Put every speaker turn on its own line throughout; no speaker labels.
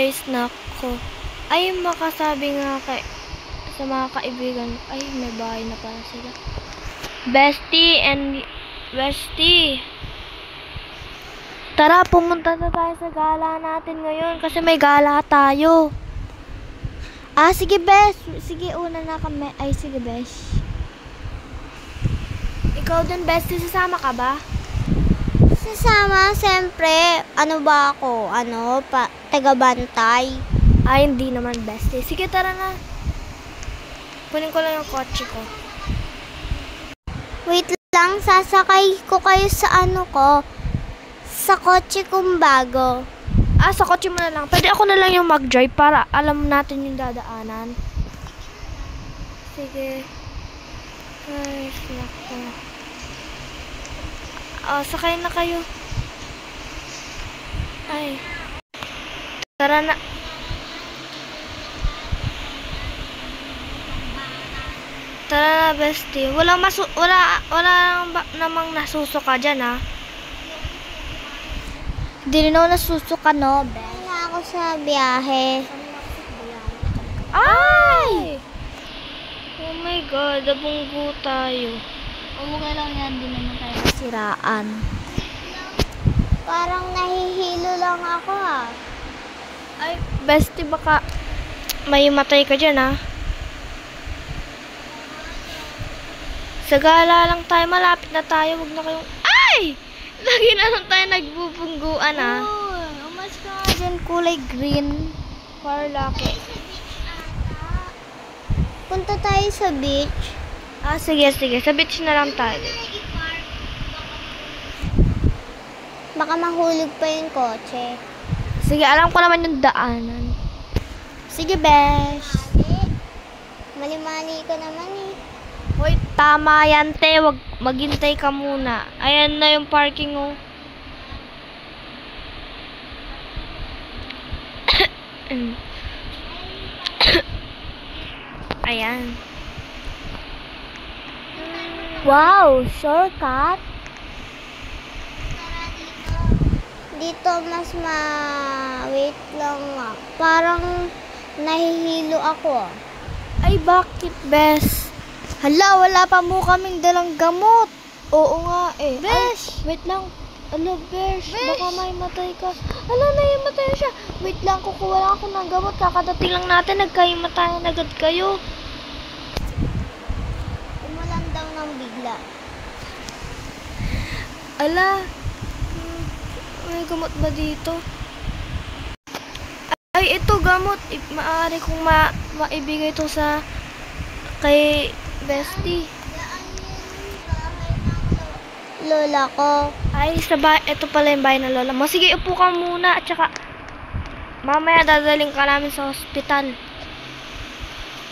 guys, nako. Ay, makasabi nga sa mga kaibigan. Ay, may bahay na pala sila. Bestie and Bestie. Tara, pumunta na tayo sa gala natin ngayon kasi may gala tayo. Ah, sige, Bes. Sige, una na kami. Ay, sige, Bes. Ikaw din, Bestie, sasama ka ba?
Sasama, siyempre. Ano ba ako? Taga-bantay.
Ay, hindi naman, Bestie. Sige, tara na. Kunin ko lang yung kotse ko.
Wait lang, sasakay ko kayo sa sa kotse kong bago.
Ah, sa kotse mo na lang. Pwede ako na lang yung mag-drive para alam natin yung dadaanan. Sige. Ay, nako. Sakay na kayo. Ay. Tara na. Tara na, Bestie. Wala namang nasusuka dyan, ha?
Hindi rin ako nasusuka, no, Bes? Wala ako sa biyahe.
Ay! Oh my God, nabunggo tayo.
Okay lang yan, di naman tayo nasiraan. Parang nahihilo lang ako, ha?
Ay, Bestie, baka may matay ka dyan, ha? Sa gala lang tayo, malapit na tayo, wag na kayong... Ay! Lagi na lang tayo nagbubungguan, ha?
Umas ka nga dyan, kulay green.
Para laki.
Punta tayo sa beach.
Ah, sige. Sa beach na lang tayo.
Baka mahulog pa yung kotse.
Sige, alam ko naman yung daanan.
Sige, Besh. Mali-mali ka naman, eh.
Hoy, tama yan, te. Wag maghintay ka muna. Ayan na yung parking, oh. Ayan.
Wow, shortcut. Dito mas wait lang nga. Parang nahihilo ako.
Ay, bakit, Bes?
Hala, wala pa mo kaming dalang gamot.
Oo nga, eh.
Besh!
Ay, wait lang. Ano, Besh?
Besh!
Baka may matay ka. Hala, naimatay siya. Wait lang, kukuha lang ako ng gamot. Kakadating lang natin, nagkaimatayan agad kayo.
Umulan daw ng bigla.
Ala, may gamot ba dito? Ay, ito gamot. Maaari kong maibigay ito kay Bestie.
Lola ko.
Ay, ito pala yung bahay ng lola mo. Sige, upo ka muna. At saka, mamaya dadaling ka namin sa hospital.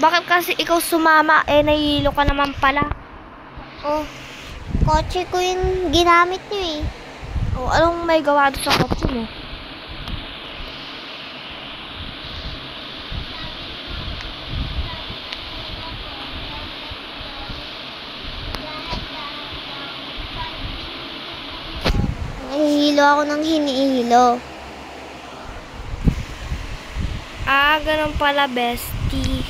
Bakit kasi ikaw sumama? Eh, nahihilo ka naman pala.
Oh, kotse ko yung ginamit niyo, eh.
Oh, anong may gawa doon sa kotse mo?
Nahihilo ako ng hinihilo.
Ah, ganun pala, Bestie.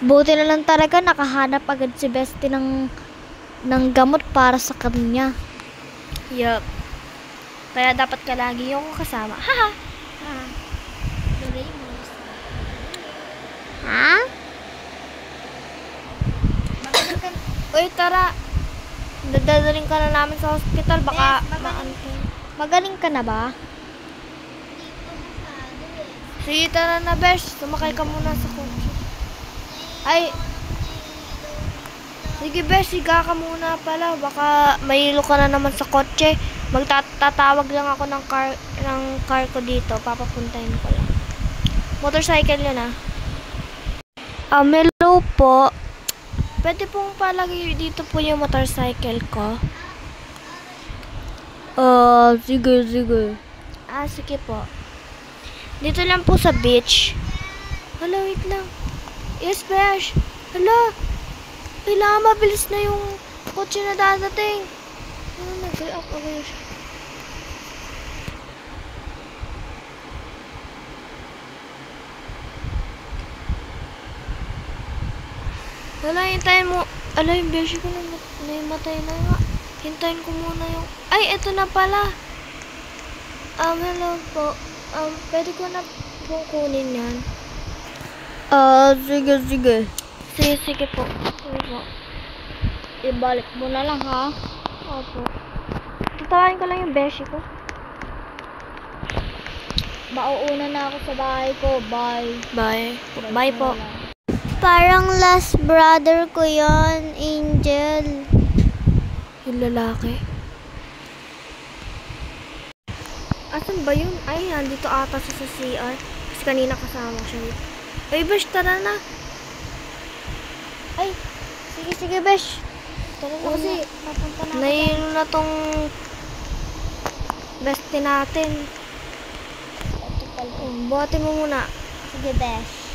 Buti na lang talaga nakahanap agad si Bestie ng gamot para sa kanya.
Yup. Kaya dapat ka lagi yung kasama. Haha.
Ha?
Uy, tara. Dadadaling ka na namin sa hospital. Baka maantay.
Magaling ka na ba?
Sige, tara na, Besh. Sumakay ka muna sa kotse. Ay. Sige, Besh. Higa ka muna pala. Baka mahilo ka na naman sa kotse. Magtatawag lang ako ng car ko dito. Papapuntahin ko lang. Motorcycle yun, ah. Hello po. Pwede pong palagay dito po yung motorcycle ko.
Sige.
Ah, sige po. Dito lang po sa beach. Hala, wait lang. Yes, Besh. Hala. Kailangan mabilis na yung kotse na dadating. Nag-react ako siya. Wala, hintayin mo. Ala, yung beshi ko na naimatay na nga. Hintayin ko muna yung... Ay, eto na pala. Hello po. Pwede ko na pong kunin yan.
Sige, sige.
Sige po. Sige po.
Ibalik mo na lang, ha?
Opo. Tatawain ko lang yung beshi ko.
Mauuna na ako sa bahay ko. Bye.
Bye. Bye po.
Parang last brother ko yon, Angel.
Yung lalaki. Asan ba yun? Ay, nandito ata siya sa CR. Kasi kanina kasama siya. Ay, Besh, tara na.
Ay, sige, sige, Besh.
Tara na.
Kasi, papunta na ako.
Nahilo na tong bestie natin. Buhatin mo muna.
Sige, Besh.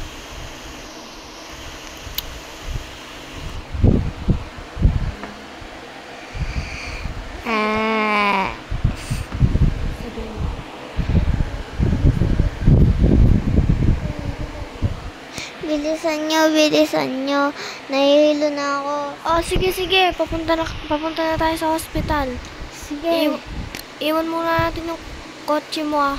Bilisan nyo. Nahihilo na ako.
Oh, sige. Papunta na tayo sa hospital.
Sige.
Iwan muna natin yung kotse mo, ah.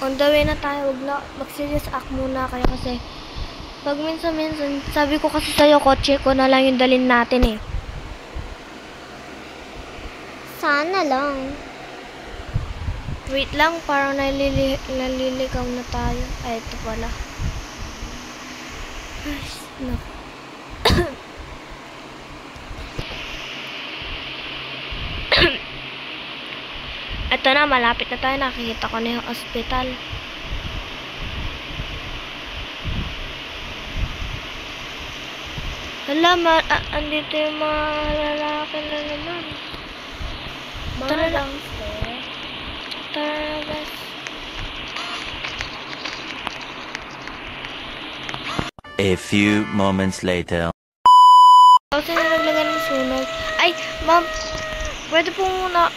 On the way na tayo. Wag na, mag-serious act muna kayo kasi pag minsan, sabi ko kasi sa'yo, kotse ko na lang yung dalhin natin eh.
Sana lang.
Wait lang, parang naliligaw na tayo. Ay, ito pala. Ay, naku. Ito na, malapit na tayo. Nakikita ko na yung ospital. Hala, andito yung mga lalaki na naman. Tara na. Tara na, guys.
A few moments later.
Kasi na naglagay ng sunog. Ay, ma'am, pwede po muna